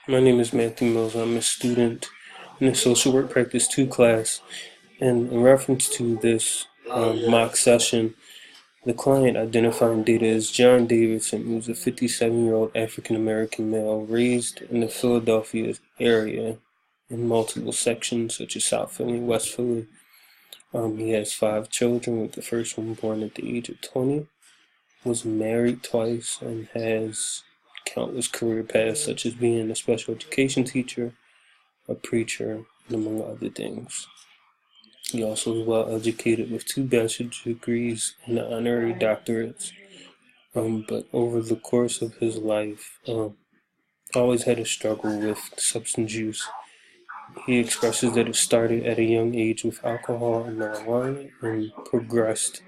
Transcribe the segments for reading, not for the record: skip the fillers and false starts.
My name is Matthew Mills. I'm a student in the Social Work Practice 2 class. And in reference to this mock session, the client identifying data is John Davidson, who's a 57-year-old African-American male raised in the Philadelphia area in multiple sections such as South Philly and West Philly. He has 5 children, with the first one born at the age of 20, was married twice, and has countless career paths such as being a special education teacher, a preacher, and among other things. He also is well educated with 2 bachelor's degrees and honorary doctorates. But over the course of his life, always had a struggle with substance use. He expresses that it started at a young age with alcohol and marijuana and progressed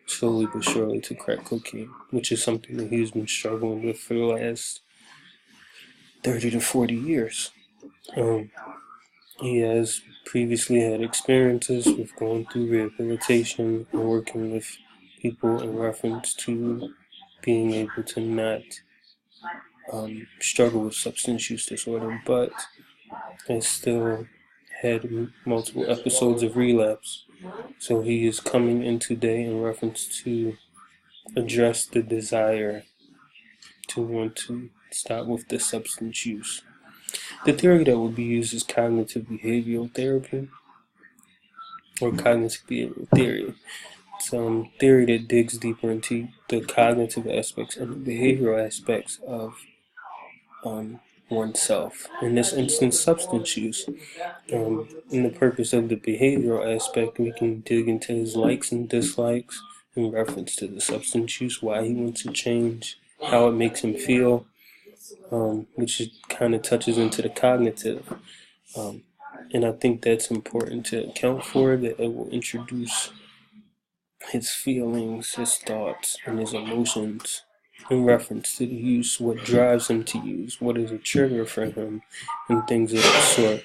slowly but surely to crack cocaine, which is something that he's been struggling with for the last 30 to 40 years. He has previously had experiences with going through rehabilitation and working with people in reference to being able to not struggle with substance use disorder, but has still had multiple episodes of relapse. So he is coming in today in reference to address the desire to want to stop with the substance use. The theory that would be used is cognitive behavioral therapy, or cognitive behavioral theory. It's a theory that digs deeper into the cognitive aspects and the behavioral aspects of oneself. In this instance, substance use. In the purpose of the behavioral aspect, we can dig into his likes and dislikes in reference to the substance use, why he wants to change, how it makes him feel, which kind of touches into the cognitive. And I think that's important to account for, that it will introduce his feelings, his thoughts, and his emotions in reference to the use, what drives him to use, what is a trigger for him, and things of that sort.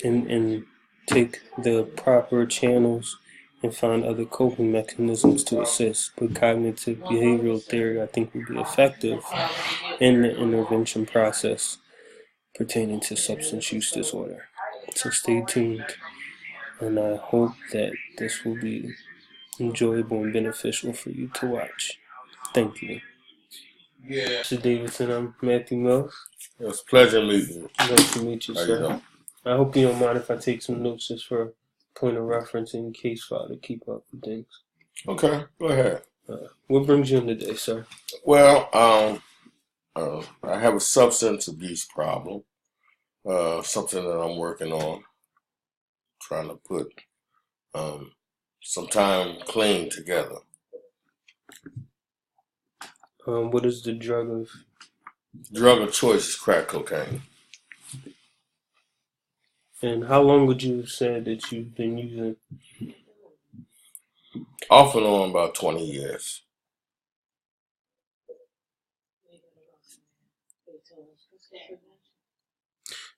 And take the proper channels and find other coping mechanisms to assist. But cognitive behavioral theory, I think, will be effective in the intervention process pertaining to substance use disorder. So stay tuned, and I hope that this will be enjoyable and beneficial for you to watch. Thank you. Mr. Davidson, I'm Matthew Mills. It was a pleasure meeting you. Nice to meet you, How you sir. doing? I hope you don't mind if I take some notes just for point of reference in case file to keep up with things. Okay, go ahead. What brings you in today, sir? Well, I have a substance abuse problem. Something that I'm working on, trying to put some time clean together. What is the drug Drug of choice is crack cocaine. and how long would you have said that you've been using? Off and on about 20 years.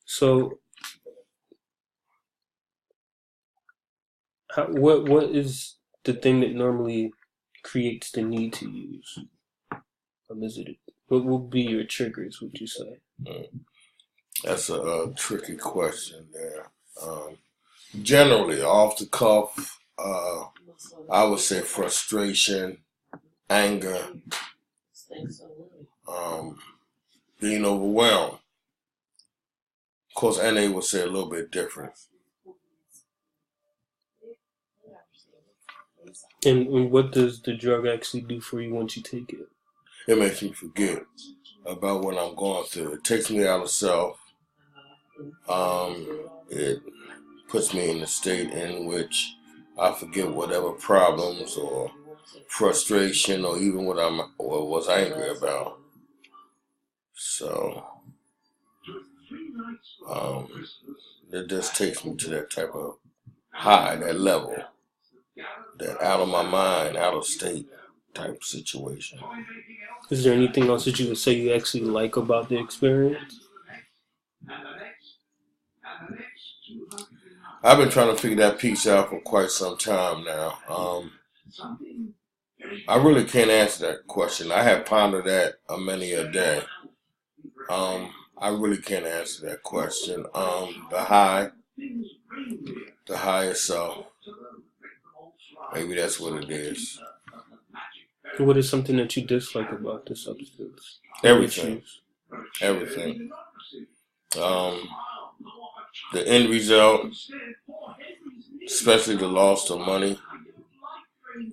So, what is the thing that normally creates the need to use? What will be your triggers, would you say? That's a tricky question there. Generally, off the cuff, I would say frustration, anger, being overwhelmed. Of course, NA would say a little bit different. And what does the drug actually do for you once you take it? It makes me forget about what I'm going through. It takes me out of self. It puts me in a state in which I forget whatever problems or frustration or even what I was angry about. So it just takes me to that type of high, that level, that out of my mind, out of state type situation. Is there anything else that you would say you actually like about the experience? I've been trying to figure that piece out for quite some time now. I really can't answer that question. I have pondered that many a day. I really can't answer that question. The high itself. Maybe that's what it is. What is something that you dislike about the substance? Everything. Everything. The end result, especially the loss of money.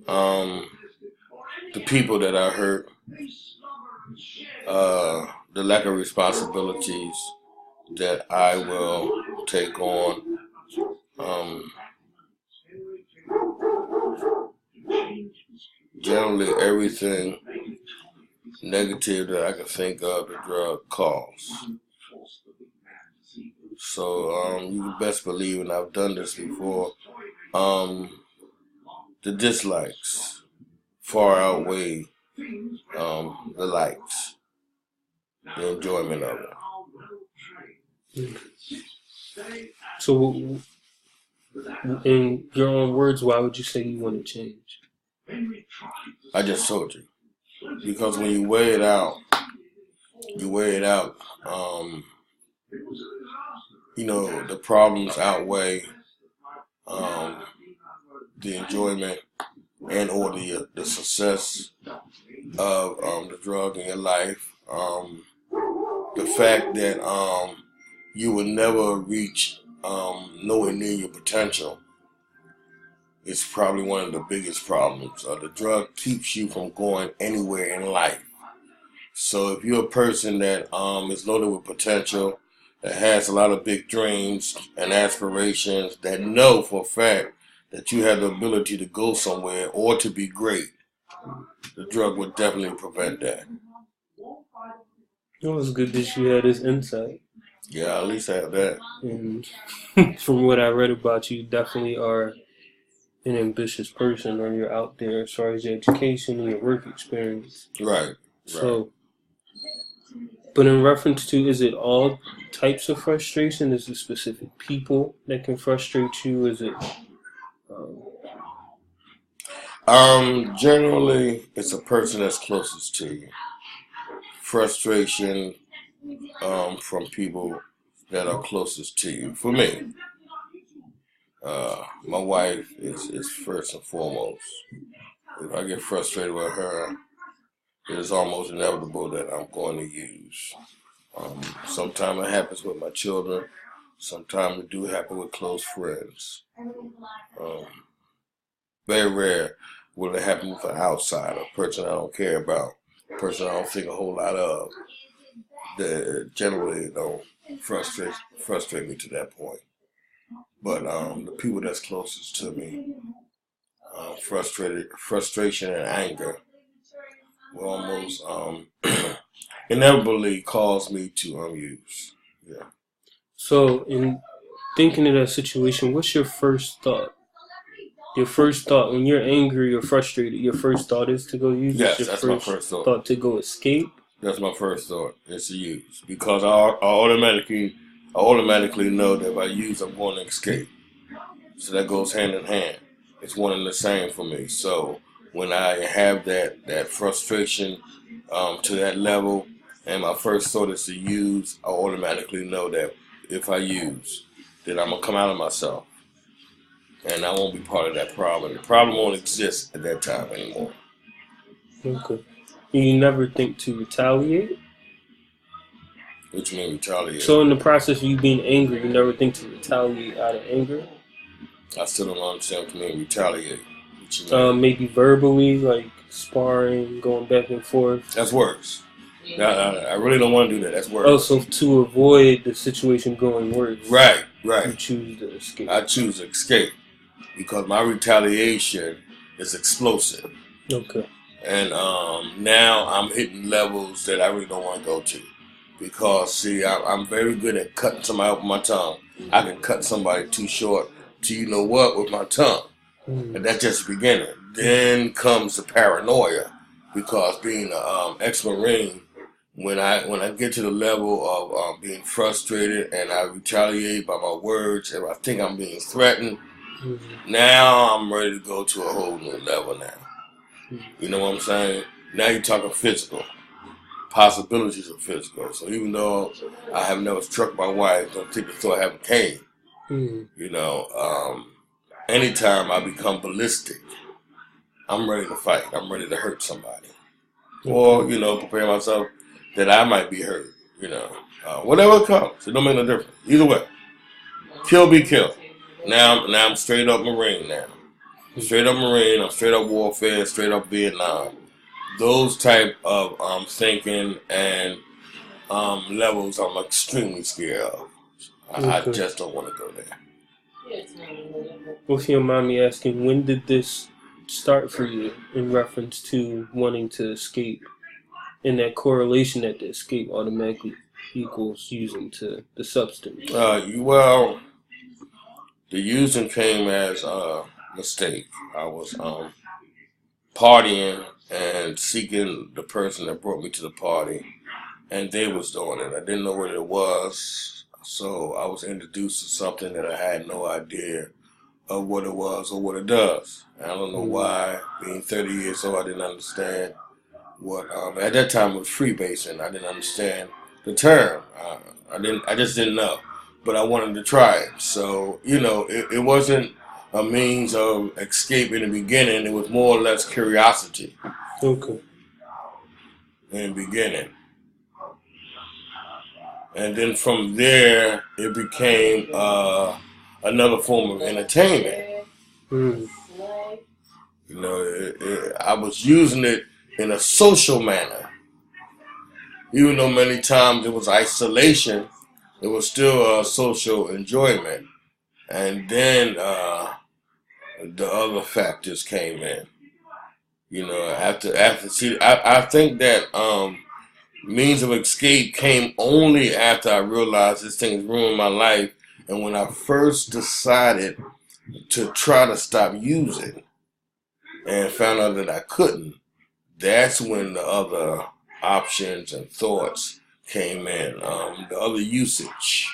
The people that I hurt. The lack of responsibilities that I will take on. Generally, everything negative that I can think of the drug cause. So you can best believe, and I've done this before, the dislikes far outweigh the likes, the enjoyment of it. So, in your own words, why would you say you want to change? I just told you. Because when you weigh it out, the problems outweigh the enjoyment and or the success of the drug in your life. The fact that you will never reach nowhere near your potential is probably one of the biggest problems. The drug keeps you from going anywhere in life. So if you're a person that is loaded with potential, that has a lot of big dreams and aspirations, that know for a fact that you have the ability to go somewhere or to be great, the drug would definitely prevent that. It was good that you had this insight. Yeah, at least I have that. And from what I read about you, you definitely are an ambitious person, or you're out there as far as your education and your work experience. Right. So, but in reference to, is it all types of frustration? Is it specific people that can frustrate you? Is it... Generally, it's a person that's closest to you. Frustration from people that are closest to you. For me, my wife is first and foremost. If I get frustrated with her, it is almost inevitable that I'm going to use. Sometimes it happens with my children. Sometimes it do happen with close friends. Very rare will it happen with an outsider, a person I don't care about, a person I don't think a whole lot of. That generally don't frustrate me to that point. But the people that's closest to me, frustration and anger will almost inevitably cause me to use. Yeah. So, in thinking of that situation, what's your first thought? Your first thought when you're angry or frustrated, your first thought is to go use? Yes, that's my first thought. Thought to go escape? That's my first thought, is to use. Because I automatically know that if I use, I'm going to escape. So that goes hand in hand. It's one and the same for me. So when I have that frustration to that level, and my first thought is to use, I automatically know that if I use, then I'm going to come out of myself. And I won't be part of that problem. The problem won't exist at that time anymore. Okay. You never think to retaliate? What you mean retaliate? So in the process of you being angry, you never think to retaliate out of anger? I still don't understand what you mean retaliate. What you mean? Maybe verbally, like sparring, going back and forth. That's worse. I really don't want to do that. That's worse. Oh, so to avoid the situation going worse. Right. You choose to escape. I choose to escape because my retaliation is explosive. Okay. And now I'm hitting levels that I really don't want to go to. Because, see, I'm very good at cutting somebody off with my tongue. I can cut somebody too short to you know what with my tongue. And that's just the beginning. Then comes the paranoia. Because being an ex-Marine, when I get to the level of being frustrated and I retaliate by my words, and I think I'm being threatened, now I'm ready to go to a whole new level now. You know what I'm saying? Now you're talking physical. possibilities of physical. So even though I have never struck my wife, don't take the thought I haven't came. You know, anytime I become ballistic, I'm ready to fight. I'm ready to hurt somebody, or you know, prepare myself that I might be hurt. You know, whatever comes, it don't make no difference. Either way, kill be killed. Now I'm straight up Marine now. Straight up Marine. I'm straight up warfare. Straight up Vietnam. Those type of thinking and levels I'm extremely scared of. I just don't want to go there. Well, if you don't mind me asking, when did this start for you in reference to wanting to escape, and that correlation that the escape automatically equals using to the substance? Well, the using came as a mistake. I was partying and seeking the person that brought me to the party, and they was doing it. I didn't know what it was, so I was introduced to something that I had no idea of what it was or what it does. I don't know why, being 30 years old, I didn't understand what, at that time it was freebasing. I didn't understand the term. I just didn't know, but I wanted to try it. So, you know, it wasn't a means of escape in the beginning. It was more or less curiosity. Okay. In the beginning. And then from there, it became another form of entertainment. You know, I was using it in a social manner. Even though many times it was isolation, it was still a social enjoyment. And then the other factors came in. You know, I think that means of escape came only after I realized this thing has ruined my life. And when I first decided to try to stop using and found out that I couldn't, that's when the other options and thoughts came in. The other usage,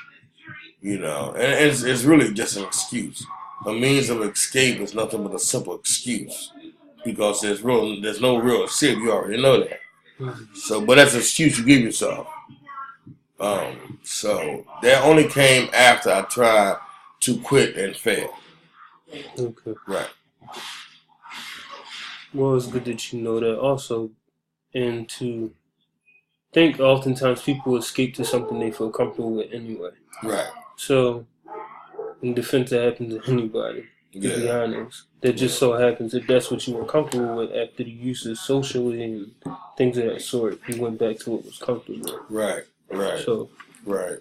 you know, and it's really just an excuse. A means of escape is nothing but a simple excuse because there's no real escape. You already know that. So, but that's an excuse you give yourself. So that only came after I tried to quit and fail. Okay. Right. Well, it's good that you know that also, and to think oftentimes people escape to something they feel comfortable with anyway. Right. So, in defense, that happens to anybody, to be honest. That just so happens that that's what you were comfortable with after the uses socially and things of that sort. You went back to what was comfortable. Right. Right. So, right.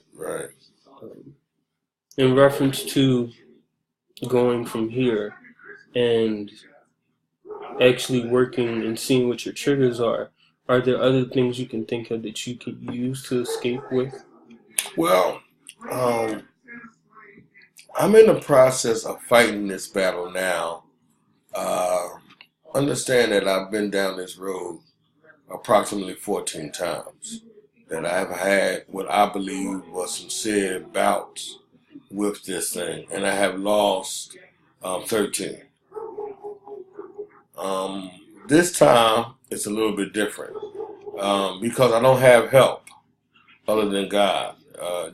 In reference to going from here and actually working and seeing what your triggers are there other things you can think of that you could use to escape with? Well, I'm in the process of fighting this battle now. Understand that I've been down this road approximately 14 times. That I've had what I believe was sincere bouts with this thing, and I have lost 13. This time it's a little bit different because I don't have help other than God.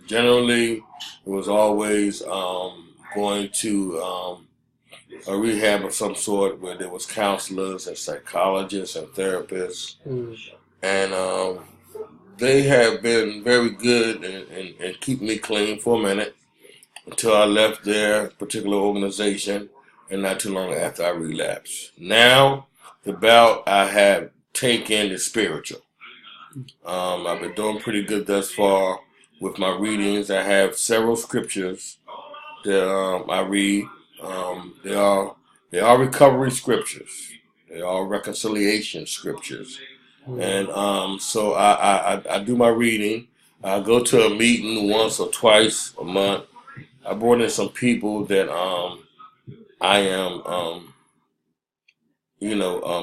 Generally, it was always going to a rehab of some sort where there was counselors and psychologists and therapists, and they have been very good in keeping me clean for a minute until I left their particular organization, and not too long after I relapsed. Now, the bout I have taken is spiritual. I've been doing pretty good thus far with my readings. I have several scriptures that I read. They are recovery scriptures. They are reconciliation scriptures. And so I do my reading. I go to a meeting once or twice a month. I brought in some people that I am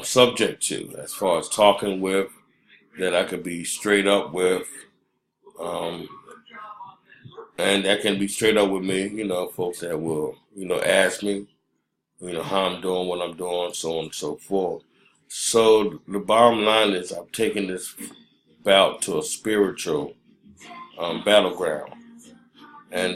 subject to as far as talking with, that I could be straight up with, and that can be straight up with me. You know, folks that will ask me, how I'm doing, what I'm doing, so on and so forth. So the bottom line is I'm taking this bout to a spiritual battleground. And